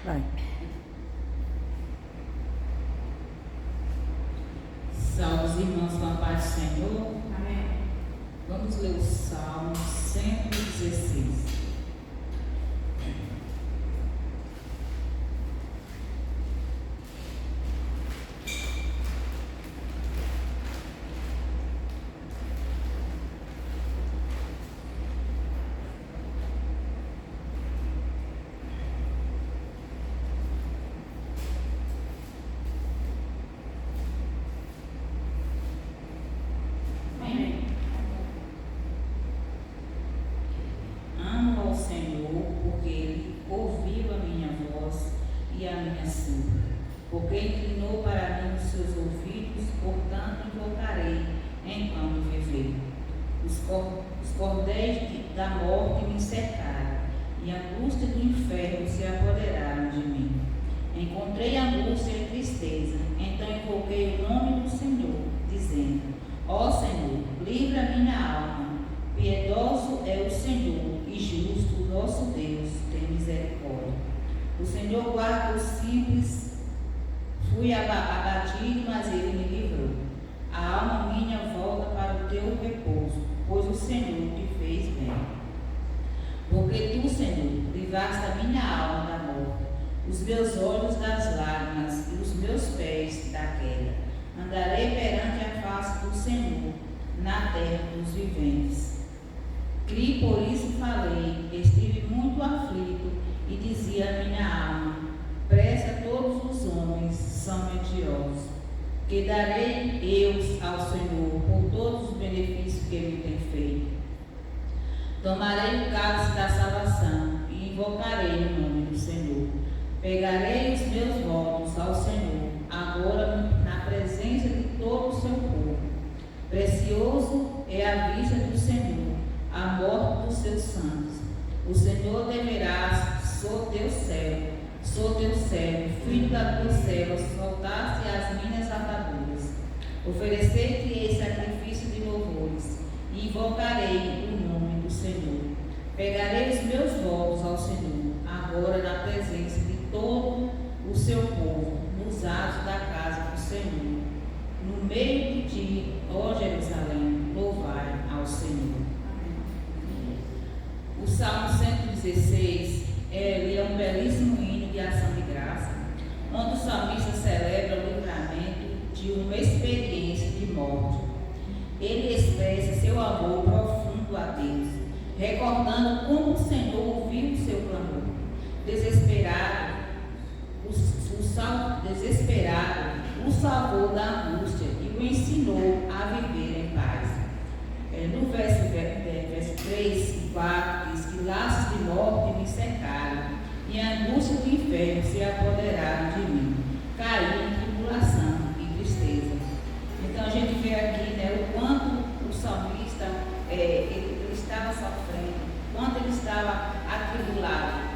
Vai. Salve os irmãos com a paz do Senhor. Amém. Vamos ler o Salmo 116. Amo ao Senhor, porque Ele ouviu a minha voz e a minha súplica, porque inclinou para mim os seus ouvidos, portanto invocarei enquanto viver. Os cordéis da morte me cercaram, e a angústia do inferno se apoderaram de mim. Encontrei angústia e tristeza, então invoquei o nome do Senhor, dizendo: Ó Senhor, livra a minha alma. Piedoso é o Senhor e justo o nosso Deus, tem misericórdia. O Senhor guarda os simples. Fui abatido, mas Ele me livrou. A alma minha volta para o teu repouso, pois o Senhor te fez bem. Porque tu, Senhor, livraste a minha alma da morte, os meus olhos das lágrimas e os meus pés da queda. Andarei perante a face do Senhor, na terra dos viventes. Criei, por isso falei, estive muito aflito e dizia a minha alma: pressa todos os homens são mentirosos. Que darei eu ao Senhor por todos os benefícios que Ele tem feito. Tomarei o cálice da salvação e invocarei o nome do Senhor. Pegarei os meus votos ao Senhor, agora na presença de todo o seu povo. Precioso é a vista do Senhor, a morte dos seus santos. O Senhor deverá, sou teu servo, filho da tua serva, soltaste as minhas ataduras. Oferecer-te-ei sacrifício de louvores, e invocarei o nome do Senhor. Pegarei os meus votos ao Senhor, agora na presença de todo o seu povo, nos atos da casa do Senhor. No meio de ti, ó Jerusalém, louvai ao Senhor. O Salmo 116 é um belíssimo hino de ação de graça, onde o salmista celebra o livramento de uma experiência de morte. Ele expressa seu amor profundo a Deus, recordando como o Senhor ouviu o seu clamor. Desesperado, o salvou da angústia e o ensinou a viver em paz. No verso 3 e 4 diz que laços de morte me cercaram e a angústia do inferno se apoderaram de mim. Caí em tribulação e tristeza. Então a gente vê aqui, o quanto o salmista ele estava sofrendo, quanto ele estava atribulado,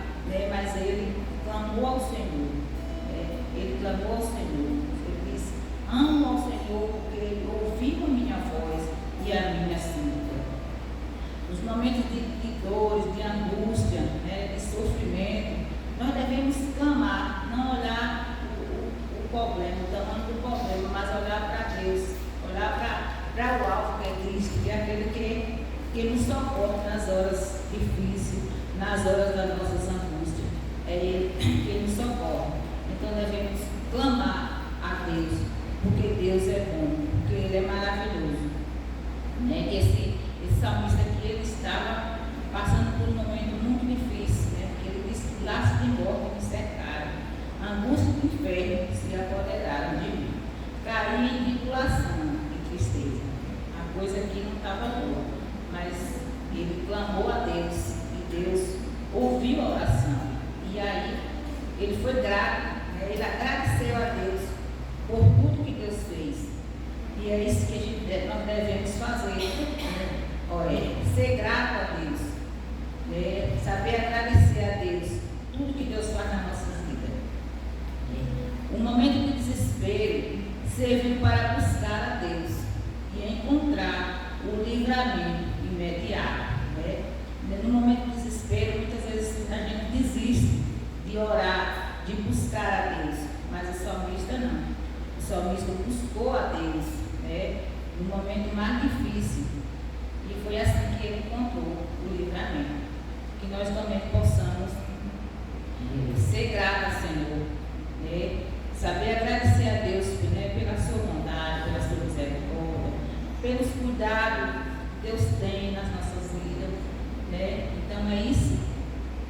mas ele clamou ao Senhor. Ele clamou ao Senhor. Ele disse: amo ao Senhor porque Ele ouviu a minha voz e a minha súplica. Nos momentos de dores, de angústia, de sofrimento, nós devemos clamar, não olhar o problema, o tamanho do problema, mas olhar para Deus, olhar para o alvo que é Cristo, que é aquele que nos socorre nas horas difíceis, nas horas das nossas angústias. É Ele que nos socorre. Então devemos clamar a Deus, porque Deus é bom, porque Ele é maravilhoso. Que esse salmista aqui, ele estava passando por um momento muito difícil, porque ele disse que laços de morte me cercaram, a angústia do inferno se apoderaram de mim. Caí em tribulação e tristeza. A coisa aqui não estava boa, mas ele clamou a Deus e Deus ouviu a oração. E aí ele foi grato, ele agradeceu a Deus por tudo que Deus fez. E é isso que nós devemos fazer, ser grato a Deus, saber agradecer a Deus tudo que Deus faz na nossa vida. Um momento de desespero serviu para buscar a Deus e encontrar o livramento imediato. No momento de desespero, muitas vezes a gente desiste de orar, de buscar a Deus, mas o salmista não. O salmista buscou a Deus, né, no momento mais difícil, e foi assim que ele encontrou o livramento. Que nós também possamos ser gratos, Senhor, né, saber agradecer a Deus, né, pela sua bondade, pela sua misericórdia, pelos cuidados que Deus tem nas nossas vidas, né? Então é isso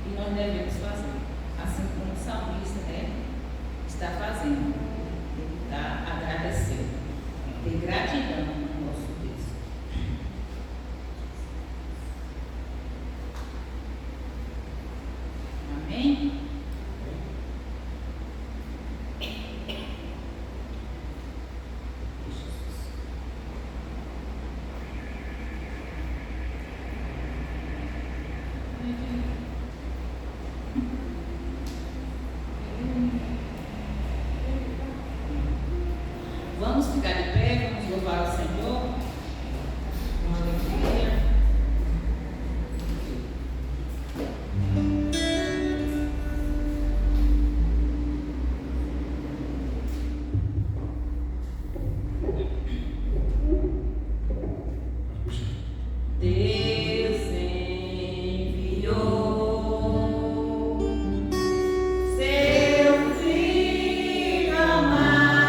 que nós devemos fazer, assim como o salmista, né, está fazendo. Ele está agradecendo, ter gratidão no nosso Deus. Amém? Vamos ficar de pé, vamos louvar o Senhor com alegria. Deus enviou seu Filho amado.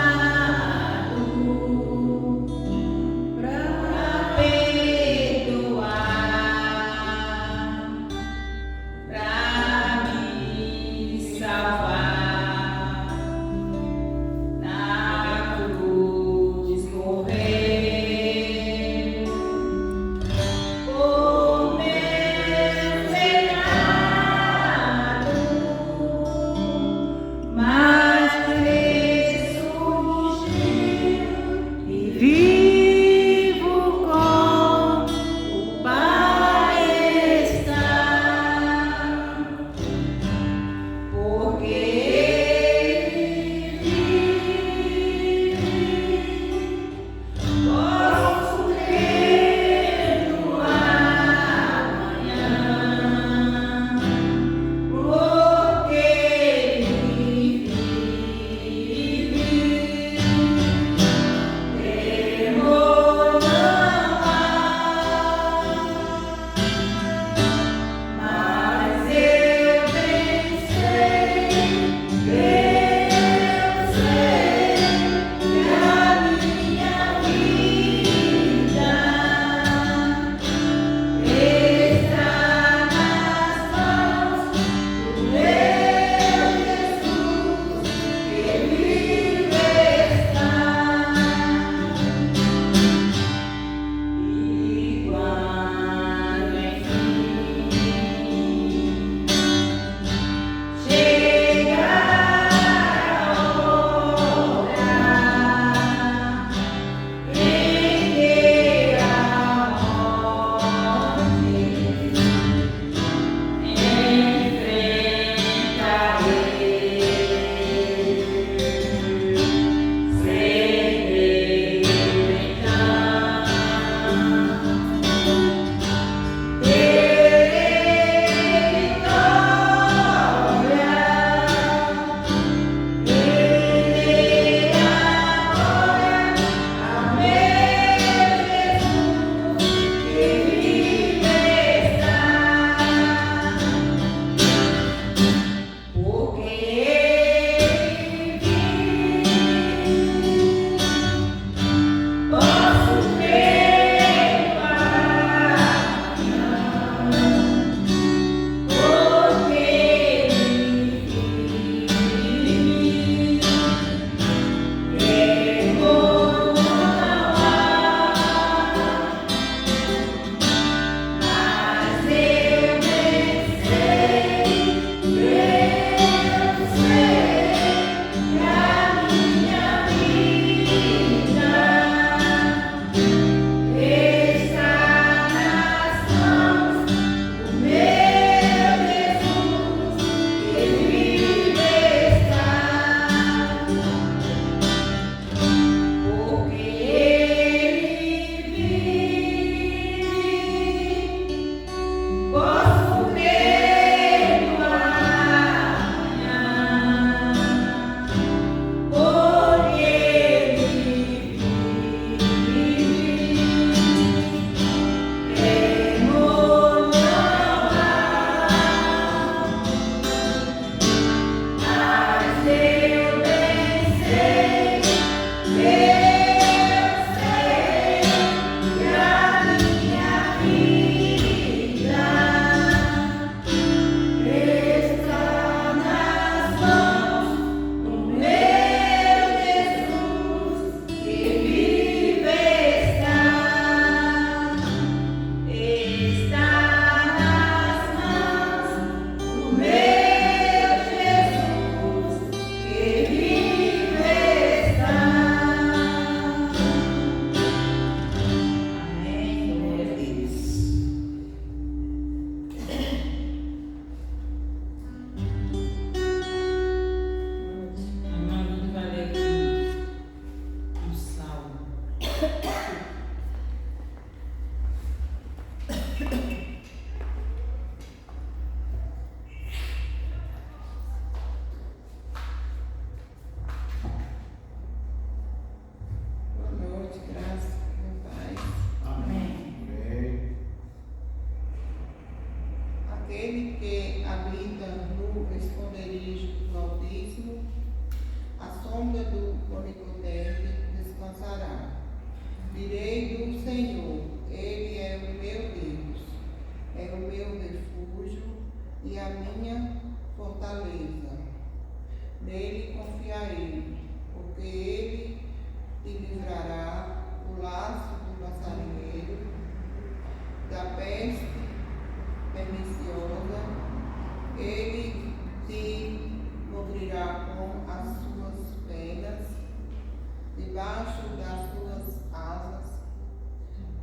debaixo das suas asas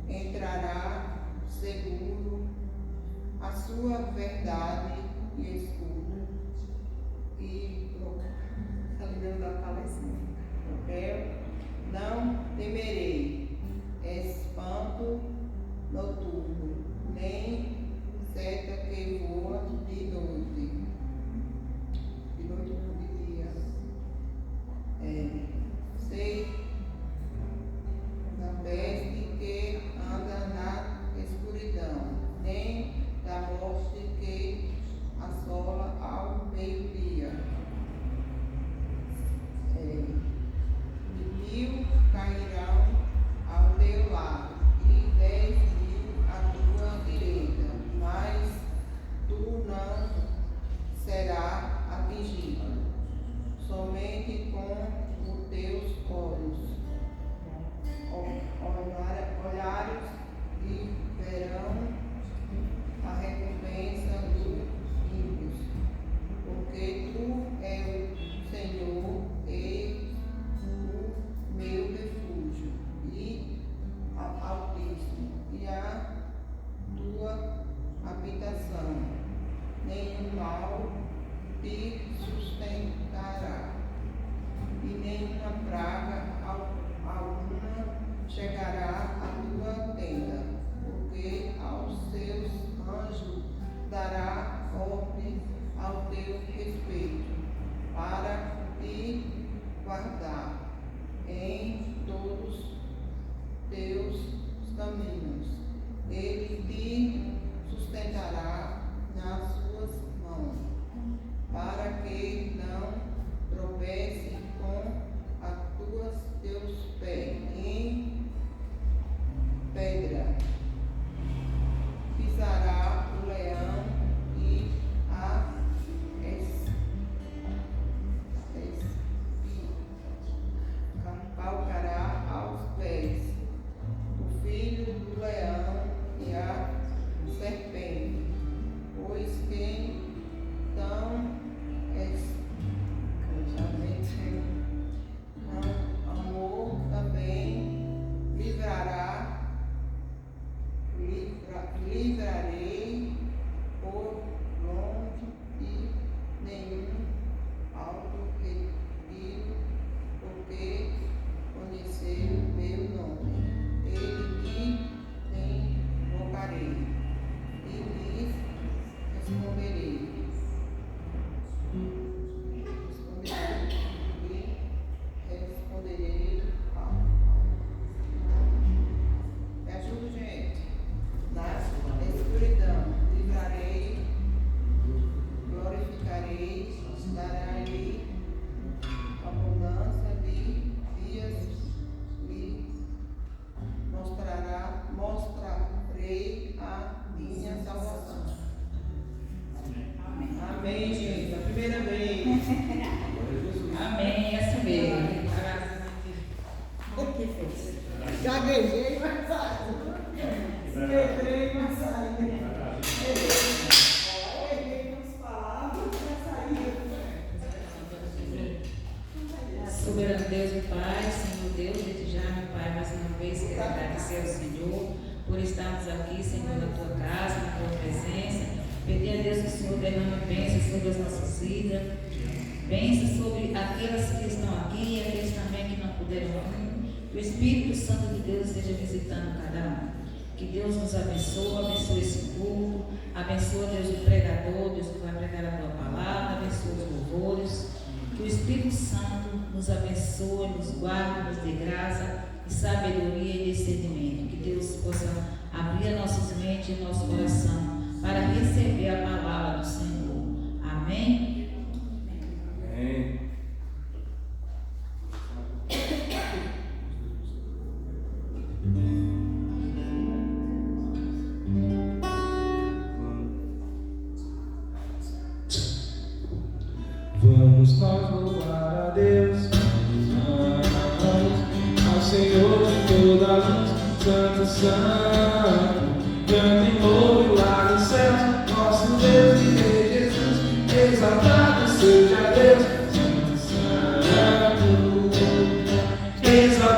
entrará seguro, a sua verdade e escudo, e sabe da palestra. Não temerei espanto noturno, nem seta que voa de noite não de dia. Sei da peste que anda na escuridão, nem da morte que assola ao meio-dia. 1000 cairão ao teu lado e 10.000 à tua direita, mas tu não serás atingido. Somente com os teus olhos olhares e verão a recompensa dos ímpios, porque tu és o Senhor e o meu refúgio e Altíssimo, e a tua habitação. Nenhum mal te sustentará, e nenhuma praga alguma chegará à tua tenda, porque aos seus anjos dará ordem ao teu respeito, para te guardar em todos teus caminhos. Ele te sustentará nas suas mãos, para que não tropece com teus pés em pedra. Pisará o leão e a calcará aos pés o filho do leão e a serpente, pois quem tão amor também livrarei por longe e nenhum alto retiro, porque conheceu meu nome. Ele me invocarei e lhes responderei. Me ajuda, gente. Na escuridão livrarei, glorificarei, darei abundância de dias, lhe mostrarei a minha salvação. Amém, gente. A primeira vez. Amém, essa mesmo. O que fez? Gaguejei, mas saí. Quebrei, mas saí. Errei nas palavras, mas saí. Soberano Deus e Pai, Senhor Deus, desde já, meu Pai, mais uma vez quero agradecer ao Senhor por estarmos aqui, Senhor, na tua casa, na tua presença. Pedir a Deus que o Senhor derrame bênçãos sobre as nossas vidas, bênçãos sobre aquelas que estão aqui e aqueles também que não puderam vir. Que o Espírito Santo de Deus esteja visitando cada um. Que Deus nos abençoe esse culto, abençoa, Deus, o pregador, Deus que vai pregar a tua palavra, abençoa os louvores. Que o Espírito Santo nos abençoe, nos guarde, nos dê graça e sabedoria e discernimento. Que Deus possa abrir nossas mentes e nosso coração para receber a palavra do Senhor. Amém? Amém. Vamos nós louvar a Deus, ao Senhor de toda a luz, Santo, Santo, cantem louvor lá no céu, nosso Deus e Rei Jesus, exaltado seja Deus, Santo, Santo, exaltado.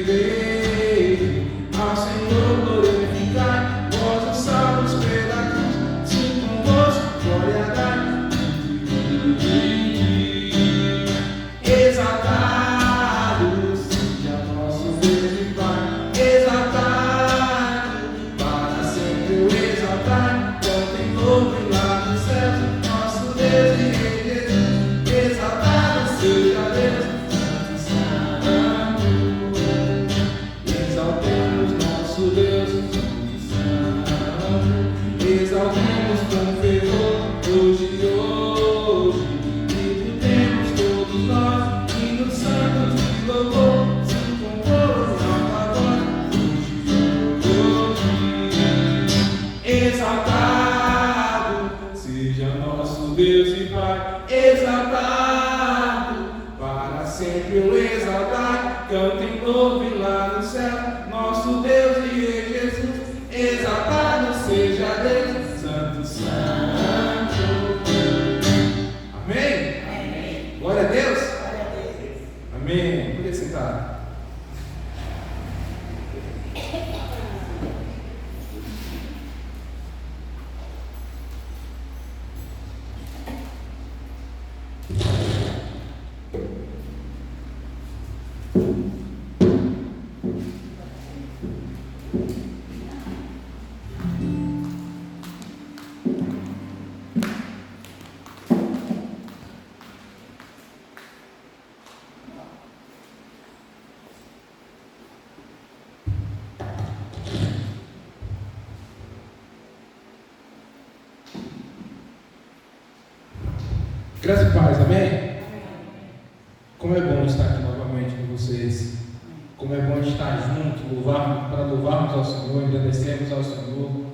veio, ao Senhor glorificar, vós os salvos pela cruz, sim convosco glória dai. Exaltado seja nosso Deus e Pai, exaltado, para sempre o exaltar, cantem louvem lá nos céus, nosso Deus e Rei Jesus, exaltado seja Deus, Santo, exaltemos nosso Deus, Santo, exaltemos com fervor, hoje e hoje. Exaltado seja nosso Deus e Pai, exaltado, para sempre o exaltar, cantem louvem lá no céu, nosso Deus e Rei Jesus, exaltado seja Deus, Santo, Santo. Amém? Amém. Glória a Deus. Glória a Deus. Amém. Podia sentar. Graças e paz, amém? Como é bom estar aqui novamente com vocês. Como é bom estar junto, para louvarmos ao Senhor, agradecermos ao Senhor.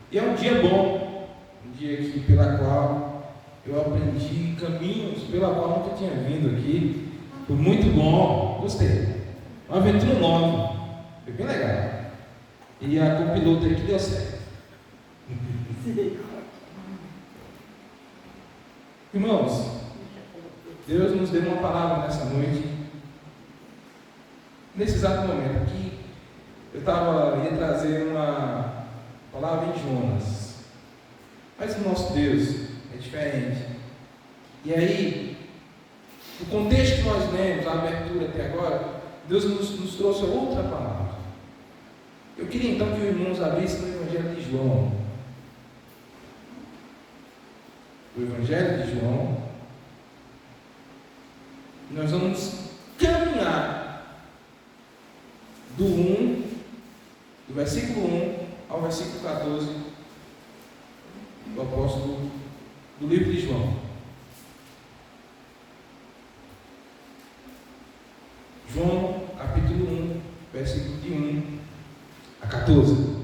E é um dia bom, um dia que, pela qual eu aprendi caminhos pela qual nunca tinha vindo aqui. Foi muito bom, gostei. Uma aventura nova, foi bem legal. E a copiloto aqui deu certo. Irmãos, Deus nos deu uma palavra nessa noite. Nesse exato momento aqui, eu ia trazer uma palavra em Jonas. Mas o nosso Deus é diferente. E aí, o contexto que nós lemos, a abertura até agora, Deus nos trouxe outra palavra. Eu queria então que os irmãos abrissem no Evangelho de João. O Evangelho de João, nós vamos caminhar do versículo 1 ao versículo 14 do apóstolo do livro de João. João, capítulo 1, versículo de 1 a 14.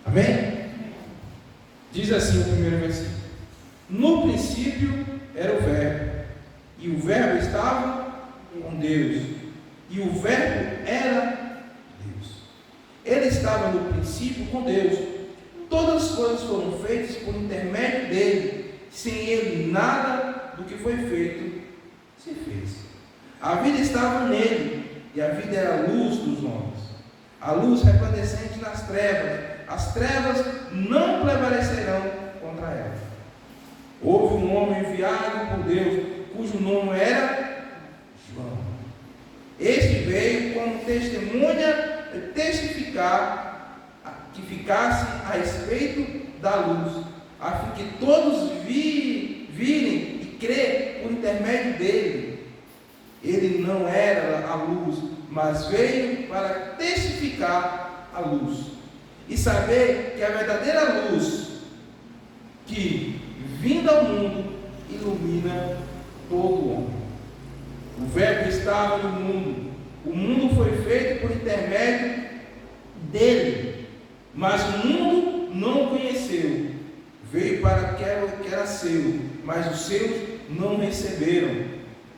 Amém? Diz assim o primeiro versículo: no princípio era o Verbo, e o Verbo estava com Deus, e o Verbo era Deus. Ele estava no princípio com Deus. Todas as coisas foram feitas por intermédio dele. Sem ele, nada do que foi feito se fez. A vida estava nele, e a vida era a luz dos homens. A luz resplandecente nas trevas. As trevas não prevalecerão contra ela. Houve um homem enviado por Deus, cujo nome era João. Este veio como testemunha testificar que ficasse a respeito da luz, a fim que todos virem e crê por intermédio dele. Ele não era a luz, mas veio para testificar a luz. E saber que a verdadeira luz, que vinda ao mundo, ilumina todo homem. O Verbo estava no mundo. O mundo foi feito por intermédio dele, mas o mundo não o conheceu. Veio para que era seu, mas os seus não receberam.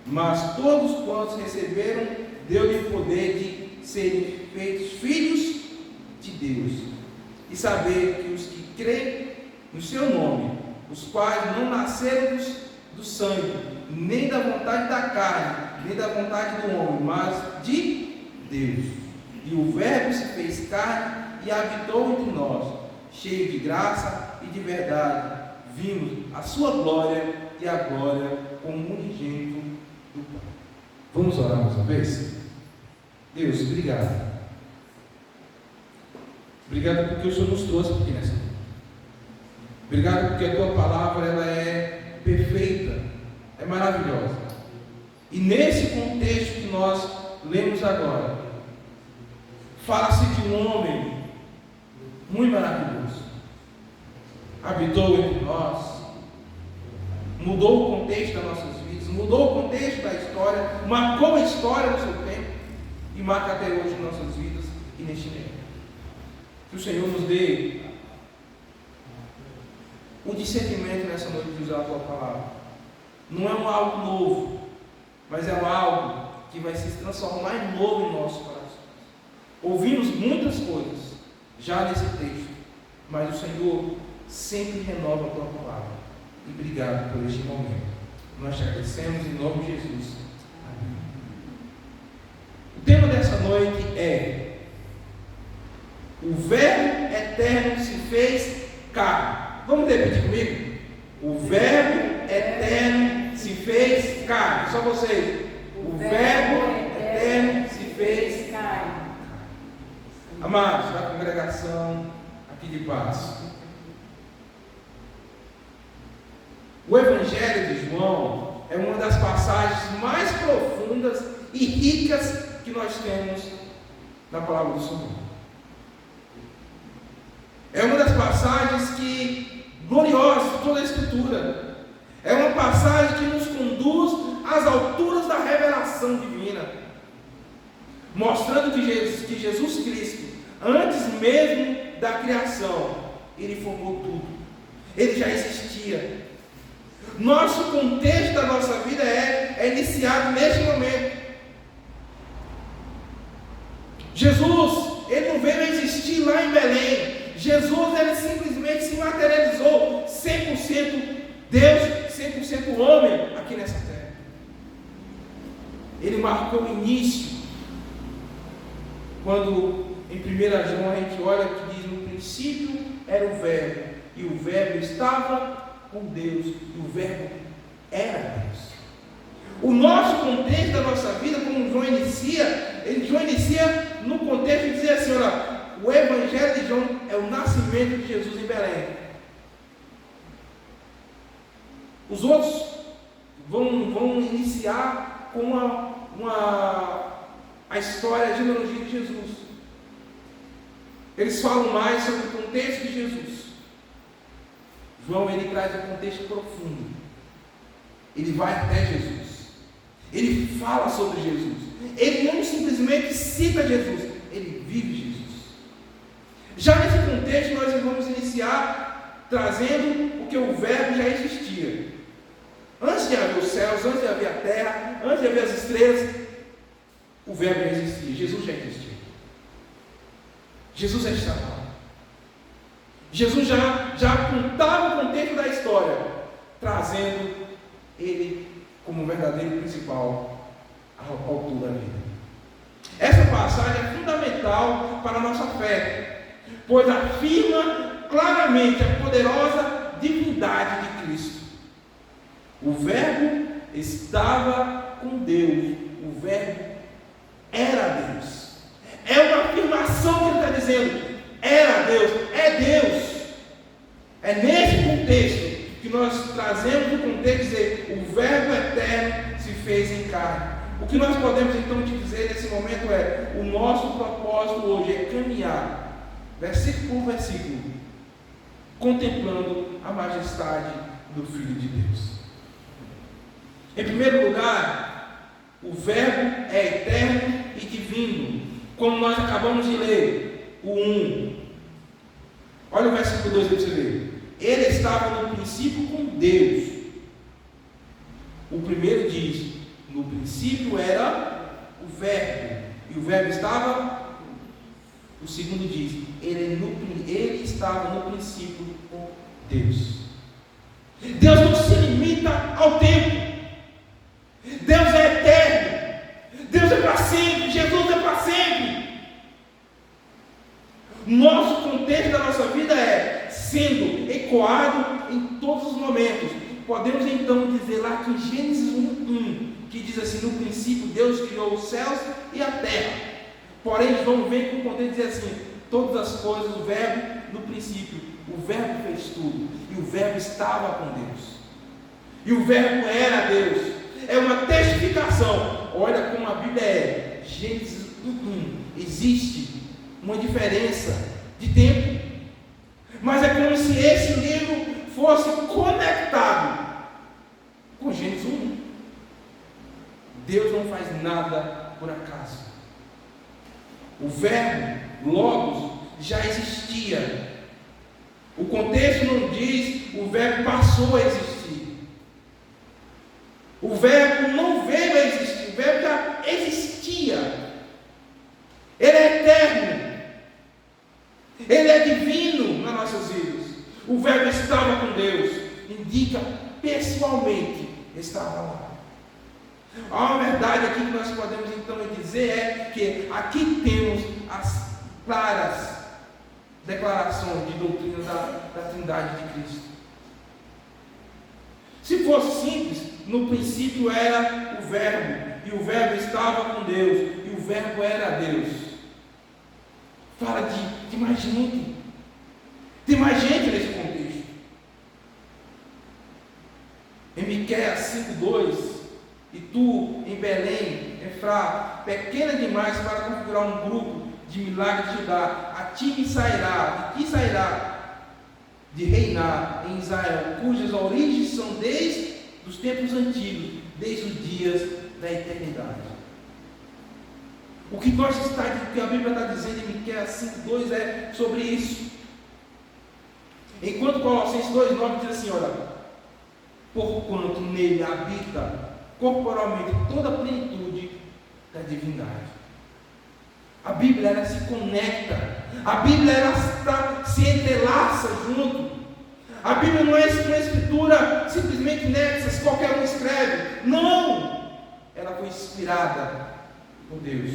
Mas todos quantos receberam, deu-lhe poder de serem feitos filhos de Deus, e saber que os que creem no seu nome, os quais não nasceram do sangue, nem da vontade da carne, nem da vontade do homem, mas de Deus. E o Verbo se fez carne e habitou entre nós, cheio de graça e de verdade. Vimos a sua glória e a glória como unigênito do Pai. Vamos orar mais uma vez? Deus, obrigado. Obrigado porque o Senhor nos trouxe aqui nessa noite. Obrigado porque a tua palavra ela é perfeita, é maravilhosa. E nesse contexto que nós lemos agora, fala-se de um homem muito maravilhoso. Habitou entre nós, mudou o contexto das nossas vidas, mudou o contexto da história, marcou a história do seu tempo e marca até hoje em nossas vidas e neste tempo. Que o Senhor nos dê o discernimento nessa noite de usar a tua palavra. Não é algo novo, mas é algo que vai se transformar em novo em nosso coração. Ouvimos muitas coisas já nesse texto, mas o Senhor sempre renova a tua palavra. E obrigado por este momento. Nós te agradecemos em nome de Jesus. Amém. O tema dessa noite é: o Verbo eterno se fez carne. Vamos repetir comigo? O Verbo eterno se fez carne. Só vocês. O Verbo eterno se fez carne. Amados da congregação aqui de Paz, o Evangelho de João é uma das passagens mais profundas e ricas que nós temos na palavra do Senhor. É uma das passagens gloriosas de toda a Escritura. É uma passagem que nos conduz às alturas da revelação divina, mostrando que Jesus Cristo, antes mesmo da criação, Ele formou tudo. Ele já existia. Nosso contexto da nossa vida é iniciado neste momento. Jesus, Ele não veio a existir lá em Belém. Jesus, Ele simplesmente se materializou 100% Deus, 100% homem aqui nessa terra. Ele marcou o início. Quando em 1 João a gente olha que diz: no princípio era o Verbo, e o Verbo estava com Deus, e o Verbo era Deus. O nosso contexto da nossa vida, como João inicia no contexto de dizer assim: olha, o Evangelho de João é o nascimento de Jesus em Belém. Os outros vão iniciar com a história, a genealogia de Jesus. Eles falam mais sobre o contexto de Jesus. João, ele traz um contexto profundo. Ele vai até Jesus. Ele fala sobre Jesus. Ele não simplesmente cita Jesus, ele vive Jesus. Já nesse contexto, nós vamos iniciar trazendo o que o Verbo já existia. Antes de haver os céus, antes de haver a terra, antes de haver as estrelas, o Verbo já existia, Jesus já existia. Jesus já estava lá. Jesus já apontava o contexto da história, trazendo Ele como verdadeiro principal ao altura da vida. Essa passagem é fundamental para a nossa fé, pois afirma claramente a poderosa divindade de Cristo. O Verbo estava com Deus, o Verbo era Deus. É uma afirmação que ele está dizendo: era Deus, é Deus. É nesse contexto que nós trazemos o contexto de dizer: o Verbo eterno se fez em carne. O que nós podemos então te dizer nesse momento é: o nosso propósito hoje é caminhar, versículo por versículo, contemplando a majestade do Filho de Deus. Em primeiro lugar, o Verbo é eterno e divino, como nós acabamos de ler, o 1. Olha o versículo 2 para você ver. Ele estava no princípio com Deus. O primeiro diz: no princípio era o Verbo, e o Verbo estava O segundo diz, ele estava no princípio com Deus. Deus não se limita ao tempo. Deus é eterno. Deus é para sempre. Jesus é para sempre. Nosso contexto da nossa vida é sendo ecoado em todos os momentos. Podemos então dizer lá que em Gênesis 1:1, que diz assim, no princípio Deus criou os céus e a terra. Porém, vamos ver com o contexto dizer assim, todas as coisas, o verbo, no princípio, o verbo fez tudo, e o verbo estava com Deus, e o verbo era Deus. É uma testificação. Olha como a Bíblia é. Gênesis 1:1. Existe uma diferença de tempo, mas é como se esse livro fosse conectado com Gênesis 1:1. Deus não faz nada por acaso. O verbo, logos, já existia. O contexto não diz o verbo passou a existir. O verbo não veio a existir, o verbo já existia. Ele é eterno. Ele é divino nas nossas vidas. O verbo estava com Deus, indica pessoalmente estava lá. Há uma verdade aqui que nós podemos então dizer é que aqui temos as claras declarações de doutrina da Trindade de Cristo. Se fosse simples, no princípio era o verbo, e o verbo estava com Deus, e o verbo era Deus. Fala de mais gente. Tem mais gente nesse contexto. Em Miqueias 5:2, e tu, em Belém, Efrata, pequena demais para configurar um grupo de milagres de Judá, a ti me sairá, de ti sairá de reinar em Israel, cujas origens são desde os tempos antigos, desde os dias da eternidade. O que a Bíblia está dizendo em Miqueias 5:2 é sobre isso. Enquanto Colossenses 2:9 diz assim, olha, porquanto nele habita corporalmente toda a plenitude da divindade. A Bíblia ela se conecta, a Bíblia ela se entrelaça junto. A Bíblia não é uma escritura simplesmente nexas, qualquer um escreve. Não! Ela foi inspirada por Deus.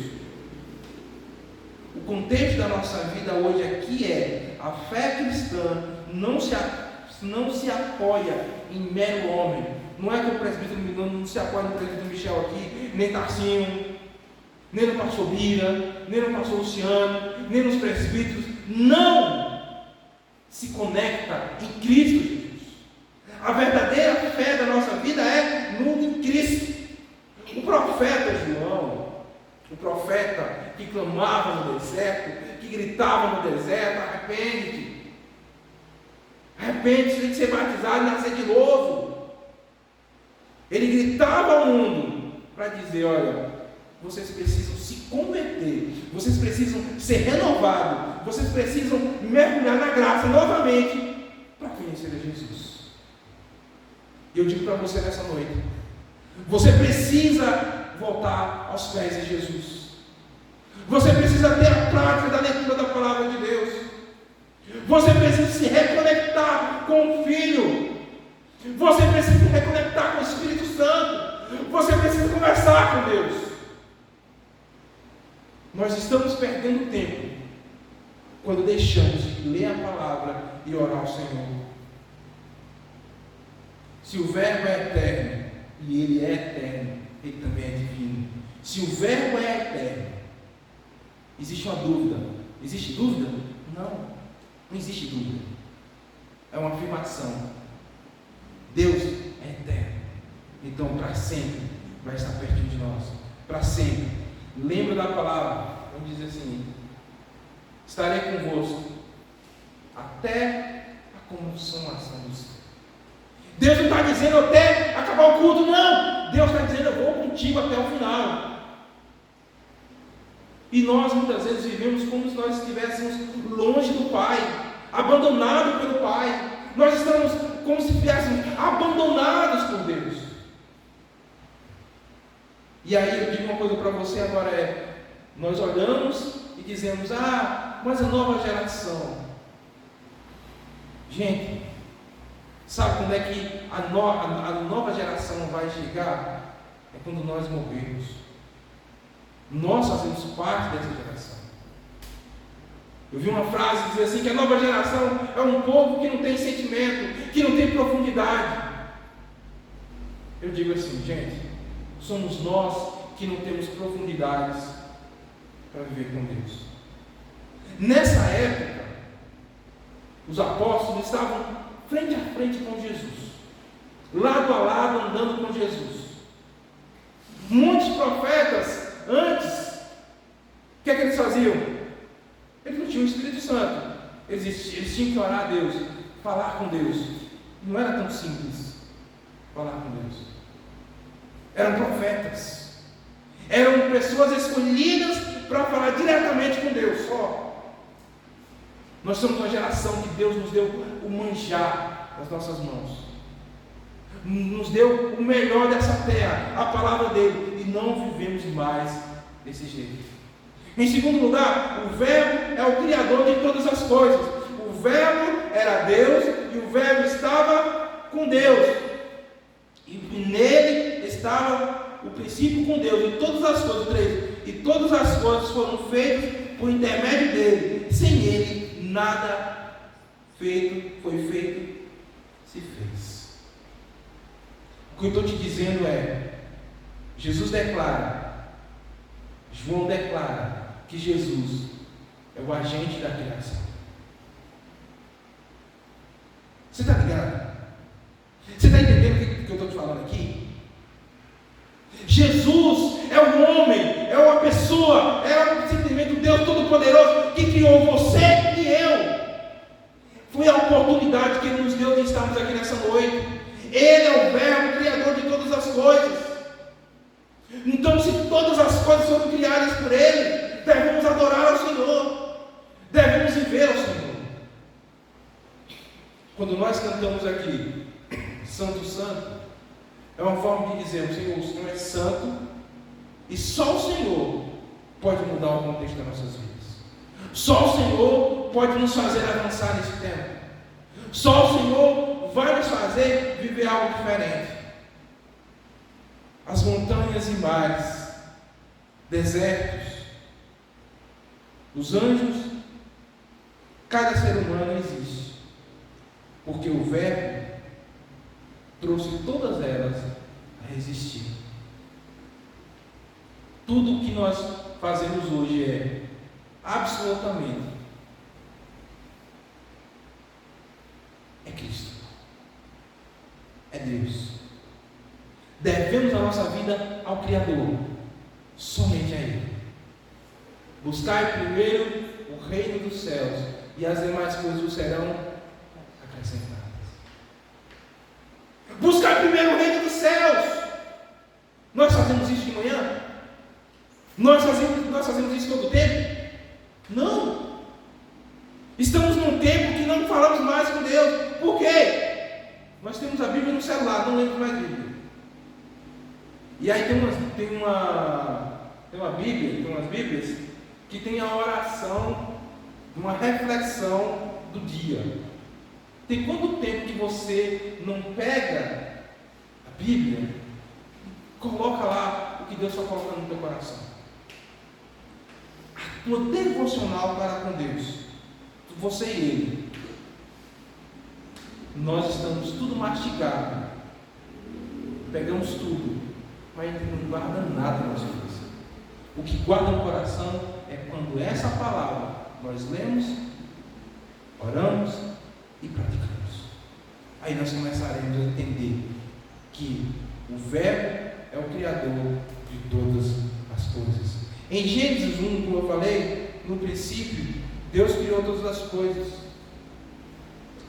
O contexto da nossa vida hoje aqui é a fé cristã não se apoia em mero homem. Não é que o presbítero não se apoia no presbítero Michel aqui, nem Tarcinho, nem no pastor Bira, nem no pastor Luciano, nem nos presbíteros. Não! Se conecta em Cristo Jesus. A verdadeira fé da nossa vida é em Cristo. O profeta João, o profeta que clamava no deserto, que gritava no deserto, arrepende-te. Arrepende-se, tem que ser batizado e nascer de novo. Ele gritava ao mundo para dizer, olha, vocês precisam se converter, vocês precisam ser renovados, vocês precisam mergulhar na graça novamente para conhecer a Jesus. E eu digo para você nessa noite, você precisa voltar aos pés de Jesus. Você precisa ter a prática da leitura da palavra de Deus. Você precisa se reconectar com o Filho. Você precisa se reconectar com o Espírito Santo. Você precisa conversar com Deus. Nós estamos perdendo tempo quando deixamos de ler a palavra e orar ao Senhor. Se o Verbo é eterno e Ele é eterno, Ele também é divino. Se o Verbo é eterno, existe uma dúvida. Existe dúvida? Não existe dúvida. É uma afirmação. Deus é eterno. Então, para sempre, vai estar pertinho de nós. Para sempre. Lembra da palavra. Vamos dizer assim: estarei convosco até a consumação dos tempos. Deus não está dizendo até acabar o culto, não. Deus está dizendo, eu vou contigo até o final. E nós muitas vezes vivemos como se nós estivéssemos longe do Pai, abandonados pelo Pai. Nós estamos como se estivéssemos abandonados por Deus. E aí eu digo uma coisa para você agora, nós olhamos e dizemos, mas a nova geração. Gente, sabe quando é que a nova geração vai chegar? É quando nós morrermos. Nós fazemos parte dessa geração. Eu vi uma frase que diz assim, que a nova geração é um povo que não tem sentimento, que não tem profundidade. Eu digo assim, gente, somos nós que não temos profundidades para viver com Deus. Nessa época, os apóstolos estavam frente a frente com Jesus, lado a lado andando com Jesus. Muitos profetas antes, o que é que eles faziam? Eles não tinham o Espírito Santo, eles tinham que orar a Deus, falar com Deus. Não era tão simples falar com Deus. Eram profetas, eram pessoas escolhidas para falar diretamente com Deus só. Nós somos uma geração que Deus nos deu o manjar das nossas mãos, nos deu o melhor dessa terra, a palavra dele, e não vivemos mais desse jeito. Em segundo lugar, o Verbo é o Criador de todas as coisas. O Verbo era Deus e o Verbo estava com Deus, e nele estava o princípio com Deus, e todas as coisas, 3, e todas as coisas foram feitas por intermédio dele. Sem ele, nada foi feito, se fez. O que eu estou te dizendo é, Jesus declara, João declara, que Jesus é o agente da criação. Você está ligado? Você está entendendo o que eu estou te falando aqui? Jesus é um homem, é uma pessoa, é simplesmente o Deus Todo-Poderoso que criou você e eu. Foi a oportunidade que Ele nos deu de estarmos aqui nessa noite. Ele é o Verbo, Criador de todas as coisas. Então, se todas as coisas foram criadas por Ele, devemos adorar ao Senhor, devemos viver ao Senhor. Quando nós cantamos aqui, Santo, Santo, é uma forma de dizermos, Senhor, o Senhor é santo, e só o Senhor pode mudar o contexto das nossas vidas. Só o Senhor pode nos fazer avançar nesse tempo. Só o Senhor vai nos fazer viver algo diferente. As montanhas e mares, desertos, os anjos, cada ser humano existe, porque o Verbo trouxe todas elas a existir. Tudo o que nós fazemos hoje é absolutamente Cristo, é Deus. Devemos a nossa vida ao Criador, somente a Ele. Buscai primeiro o reino dos céus, e as demais coisas serão acrescentadas. Buscar primeiro o reino dos céus. Nós fazemos isso de manhã? Nós fazemos isso todo o tempo? Não. Estamos num tempo que não falamos mais com Deus. Por quê? Nós temos a Bíblia no celular, não lemos mais Bíblia. E aí tem umas Bíblias que tem a oração, uma reflexão do dia. Tem quanto tempo que você não pega a Bíblia, coloca lá o que Deus está colocando no teu coração? A tua devocional para com Deus, você e Ele. Nós estamos tudo mastigado, pegamos tudo, mas a gente não guarda nada na nossa cabeça. O que guarda no coração é quando essa palavra nós lemos, oramos e praticamos. Aí nós começaremos a entender que o Verbo é o Criador de todas as coisas. Em Gênesis 1, como eu falei, no princípio, Deus criou todas as coisas.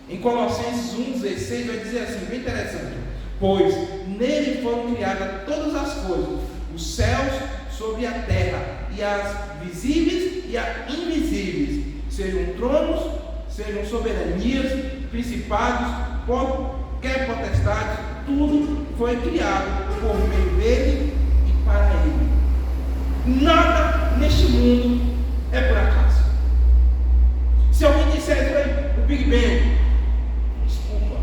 Em Colossenses 1,16 vai dizer assim, bem interessante: pois nele foram criadas todas as coisas, os céus sobre a terra, e as visíveis e as invisíveis, sejam tronos, sejam soberanias, principados, qualquer potestade, tudo foi criado por meio dele e para ele. Nada neste mundo é por acaso. Big Bang. Desculpa.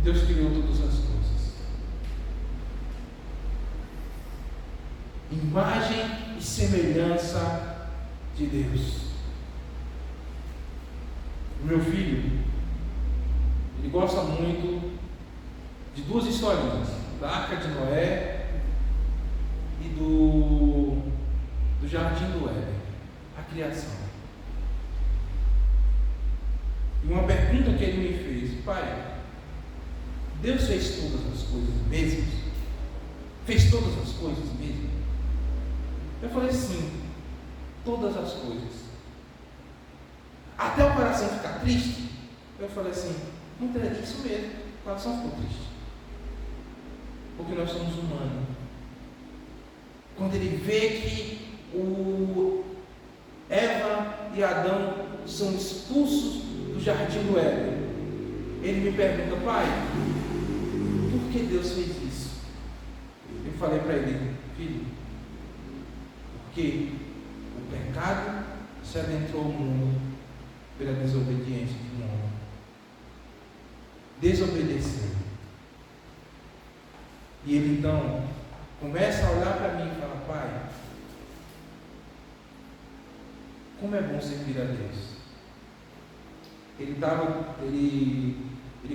Deus criou todas as coisas. Imagem e semelhança de Deus. O meu filho, ele gosta muito de duas historinhas, da Arca de Noé e do Jardim do Éden, a criação. E uma pergunta que ele me fez: pai, Deus fez todas as coisas mesmo? Fez todas as coisas mesmo? Eu falei: sim, todas as coisas. Até o coração ficar triste? Eu falei assim: não tem isso mesmo, o coração ficou triste. Porque nós somos humanos. Quando ele vê que Eva e Adão são expulsos do jardim do Éden, ele me pergunta: pai, por que Deus fez isso? Eu falei para ele: filho, porque o pecado se adentrou ao mundo pela desobediência do homem. Desobedeceu. E ele então começa a olhar para mim e fala: pai, como é bom servir a Deus. Ele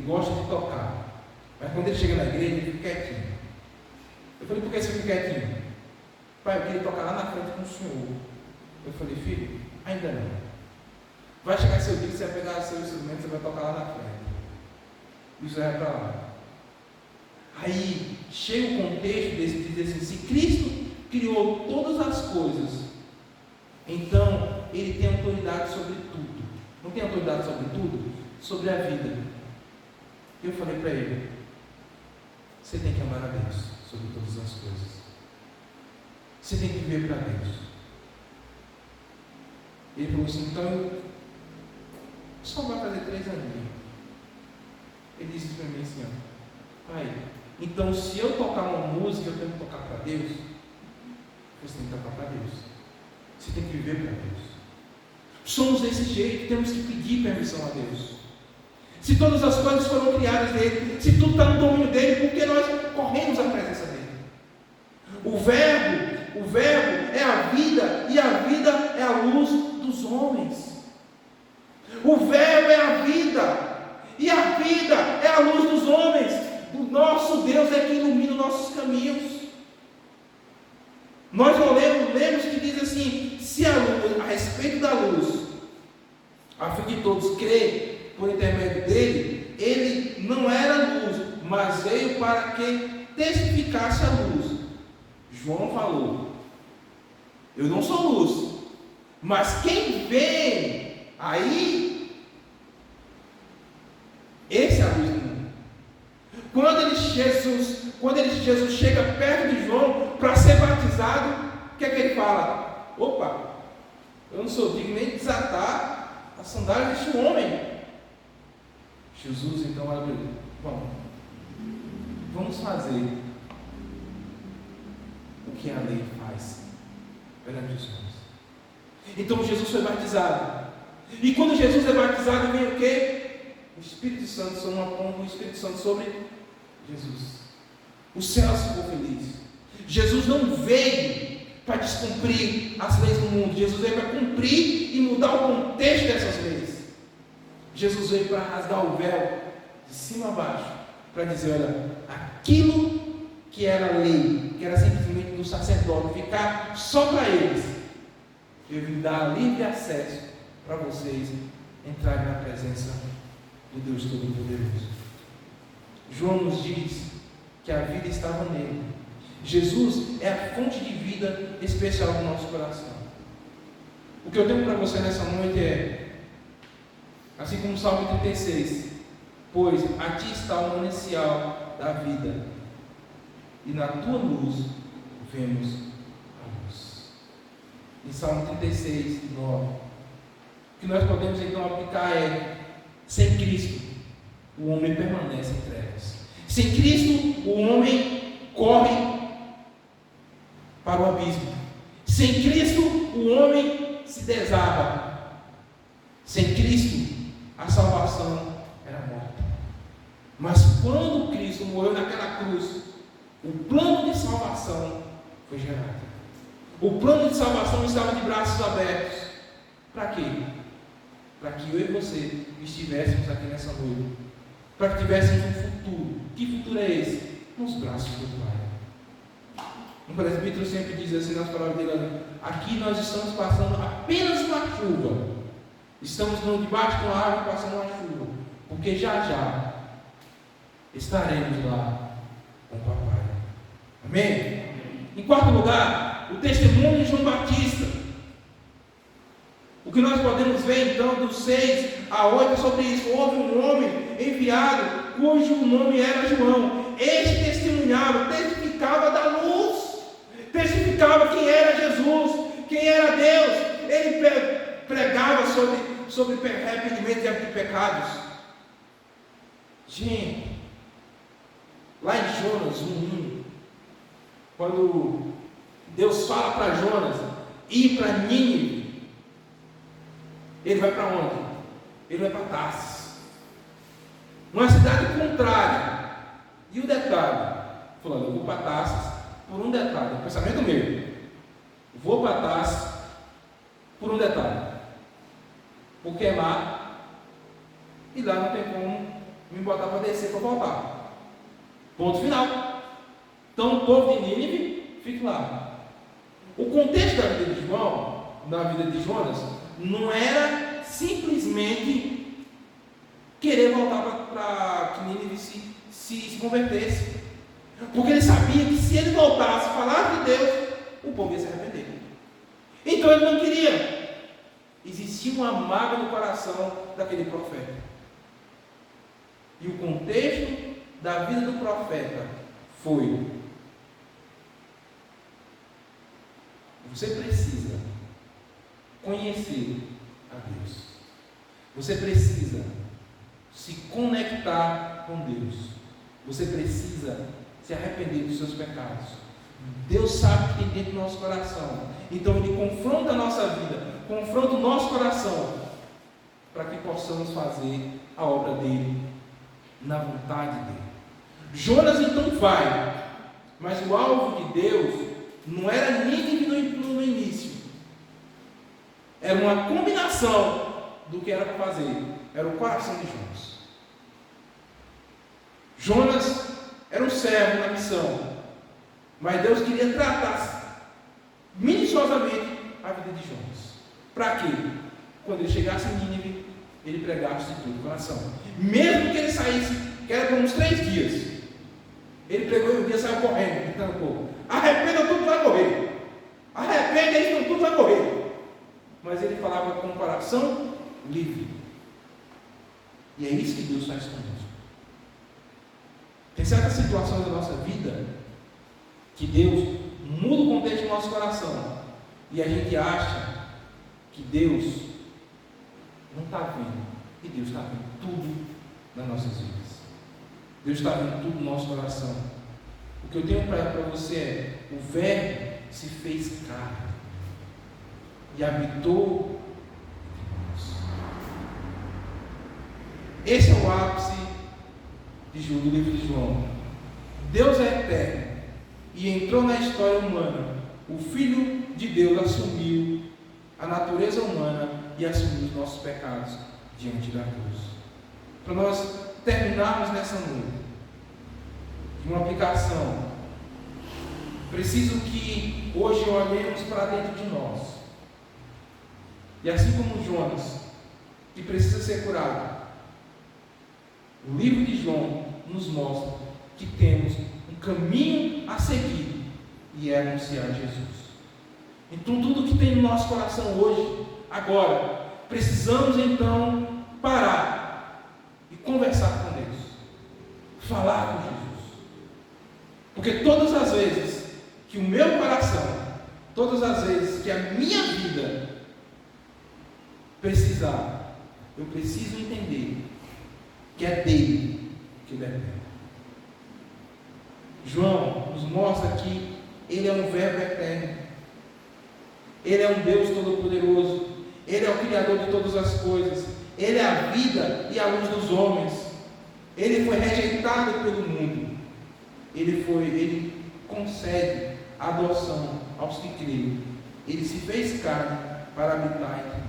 gosta de tocar, mas quando ele chega na igreja, ele fica quietinho. Eu falei: por que você fica quietinho? Pai, eu queria tocar lá na frente com o senhor. Eu falei: filho, ainda não. Vai chegar seu dia que você vai pegar seu instrumento, você vai tocar lá na frente. Isso é para lá. Aí chega o contexto desse dizer assim: se Cristo criou todas as coisas, então Ele tem autoridade sobre tudo. Não tem autoridade sobre tudo? Sobre a vida. Eu falei para ele: você tem que amar a Deus sobre todas as coisas. Você tem que viver para Deus. Ele falou assim: então eu só vai fazer 3 aninhos. Ele disse para mim assim: ó, pai, então se eu tocar uma música, eu tenho que tocar para Deus? Você tem que tocar para Deus. Você tem que viver para Deus. Somos desse jeito, temos que pedir permissão a Deus. Se todas as coisas foram criadas dele, se tudo está no domínio dele, por que nós corremos à presença dele? O verbo é a vida, e a vida é a luz dos homens. O verbo é a vida, e a vida é a luz dos homens. O nosso Deus é que ilumina os nossos caminhos. Nós lemos que diz assim: se a luz, a respeito da luz, a fim de todos crer por intermédio dele, ele não era luz, mas veio para que testificasse a luz. João falou: eu não sou luz, mas quem vem aí, esse é a luz do mundo. Quando Jesus chega perto de João para ser batizado, o que é que ele fala? Opa, eu não sou digno nem de desatar a sandália deste homem. Jesus então olha para ele: bom, vamos fazer o que a lei faz perante os homens. Então Jesus foi batizado. E quando Jesus é batizado, vem o quê? O Espírito Santo sobre uma pomba, o Espírito Santo sobre Jesus. O céu ficou feliz. Jesus não veio para descumprir as leis do mundo. Jesus veio para cumprir e mudar o contexto dessas leis. Jesus veio para rasgar o véu de cima a baixo, para dizer: olha, aquilo que era lei, que era simplesmente do sacerdote, ficar só para eles, eu vim dar livre acesso para vocês entrarem na presença do Deus Todo-Poderoso. João nos diz que a vida estava nele. Jesus é a fonte de vida especial do nosso coração. O que eu tenho para você nessa noite é, assim como o Salmo 36, pois a ti está o manancial da vida, e na tua luz vemos a luz. Em Salmo 36, 9, o que nós podemos então aplicar é: sem Cristo, o homem permanece em trevas. Sem Cristo, o homem corre para o abismo. Sem Cristo, o homem se desaba. Sem Cristo, morreu naquela cruz, o plano de salvação foi gerado. O plano de salvação estava de braços abertos. Para quê? Para que eu e você estivéssemos aqui nessa noite. Para que tivéssemos um futuro. Que futuro é esse? Nos braços do Pai. O presbítero sempre diz assim nas palavras dele: aqui nós estamos passando apenas uma chuva. Estamos debaixo de uma árvore passando uma chuva. Porque já estaremos lá com o Papai. Amém? Em quarto lugar, o testemunho de João Batista. O que nós podemos ver então dos 6 a 8 é sobre isso. Houve um homem enviado cujo nome era João. Este testemunhava, testificava da luz, testificava quem era Jesus, quem era Deus. Ele pregava sobre arrependimento de pecados. Gente, lá em Jonas 1:1, quando Deus fala para Jonas ir para Nínive, ele vai para onde? Ele vai para Tarsis, uma cidade contrária. E o detalhe, falando, eu vou para Tarsis por um detalhe, um pensamento meu. Vou para Tarsis por um detalhe, porque é mar, e lá não tem como me botar para descer para voltar. Ponto final. Então o povo de Nínive fica lá. O contexto da vida de João, na vida de Jonas, não era simplesmente querer voltar para que Nínive se convertesse, porque ele sabia que se ele voltasse a falar de Deus, o povo ia se arrepender. Então ele não queria. Existia uma mágoa no coração daquele profeta. E o contexto da vida do profeta foi: você precisa conhecer a Deus. Você precisa se conectar com Deus. Você precisa se arrepender dos seus pecados. Deus sabe o que tem dentro do nosso coração. Então Ele confronta a nossa vida, confronta o nosso coração, para que possamos fazer a obra dEle, na vontade dEle. Jonas então vai, mas o alvo de Deus não era Nínive no início. Era uma combinação do que era para fazer. Era o coração de Jonas. Jonas era um servo na missão, mas Deus queria tratar minuciosamente a vida de Jonas. Para quê? Quando ele chegasse em Nínive, ele pregasse de todo o coração. Mesmo que ele saísse, que era por uns 3 dias, ele pregou e um dia saiu correndo, gritando o povo: arrependa, tudo vai morrer. Arrependa, eles tudo vai morrer. Mas ele falava com o coração livre. E é isso que Deus faz conosco. Tem certas situações da nossa vida que Deus muda o contexto do nosso coração, e a gente acha que Deus não está vendo, e Deus está vendo tudo nas nossas vidas. Deus está vendo tudo no nosso coração. O que eu tenho para você é: o Verbo se fez carne e habitou entre nós. Esse é o ápice do livro de João. Deus é eterno e entrou na história humana. O Filho de Deus assumiu a natureza humana e assumiu os nossos pecados diante da cruz. Para nós terminarmos nessa noite de uma aplicação, preciso que hoje olhemos para dentro de nós, e assim como Jonas, que precisa ser curado, o livro de João nos mostra que temos um caminho a seguir, e é anunciar Jesus. Então tudo que tem no nosso coração hoje, agora, precisamos então parar e conversar com Deus, falar com Jesus, porque todas as vezes que o meu coração, todas as vezes que a minha vida precisar, eu preciso entender que é dele que depende. João nos mostra que ele é um Verbo eterno, ele é um Deus todo-poderoso, ele é o Criador de todas as coisas, ele é a vida e a luz dos homens. Ele foi rejeitado pelo mundo, ele concede adoção aos que creem. Ele se fez carne para habitar entre nós.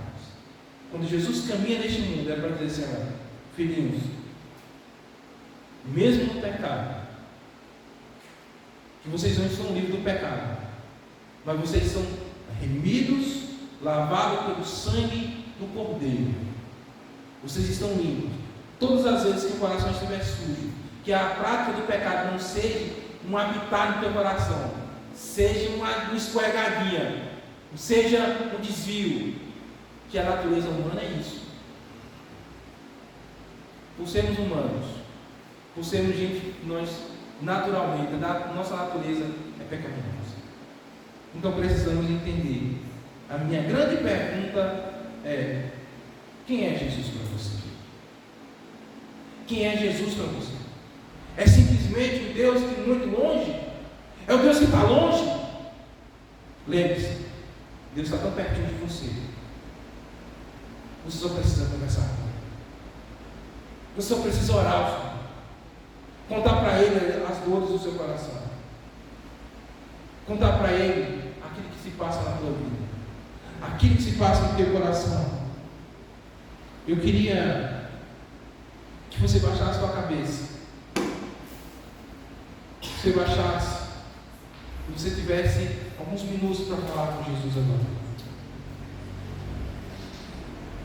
Quando Jesus caminha neste mundo, é para dizer assim: olha, filhinhos, mesmo no pecado, que vocês não estão livres do pecado, mas vocês são remidos, lavados pelo sangue do Cordeiro. Vocês estão limpos. Todas as vezes que o coração estiver sujo, que a prática do pecado não seja um habitar no teu coração, seja uma escorregadia, seja um desvio, que a natureza humana é isso. Por sermos humanos, por sermos gente, nós naturalmente, a nossa natureza é pecaminosa. Então precisamos entender. A minha grande pergunta é: quem é Jesus para você? Quem é Jesus para você? É simplesmente o Deus que é muito longe? É o Deus que está longe? Lembre-se, Deus está tão pertinho de você. Você só precisa conversar com Ele. Você só precisa orar ao Senhor. Contar para Ele as dores do seu coração. Contar para Ele aquilo que se passa na tua vida. Aquilo que se passa no teu coração. Eu queria que você baixasse a sua cabeça. Que você baixasse. Que você tivesse alguns minutos para falar com Jesus agora.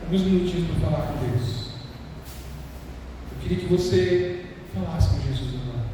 Alguns minutinhos para falar com Deus. Eu queria que você falasse com Jesus agora.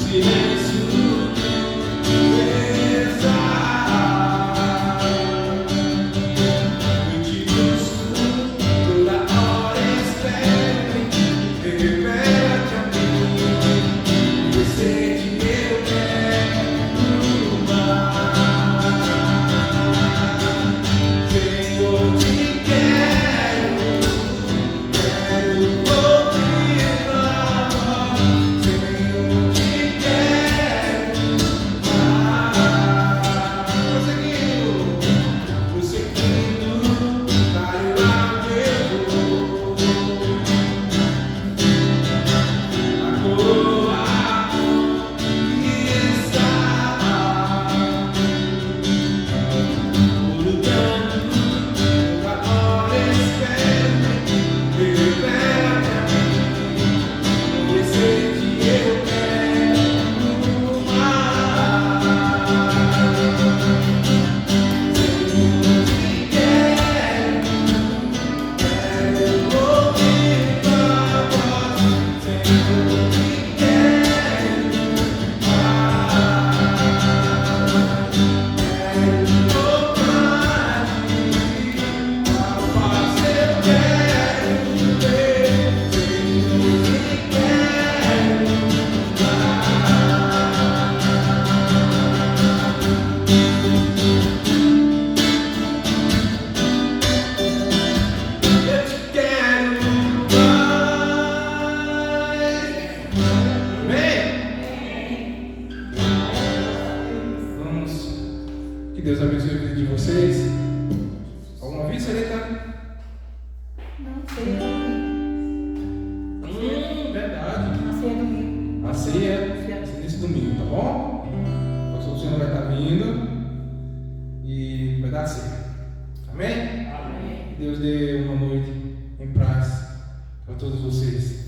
silêncio. indo e vai dar certo. Amém? Amém. Deus dê uma noite em paz para todos vocês.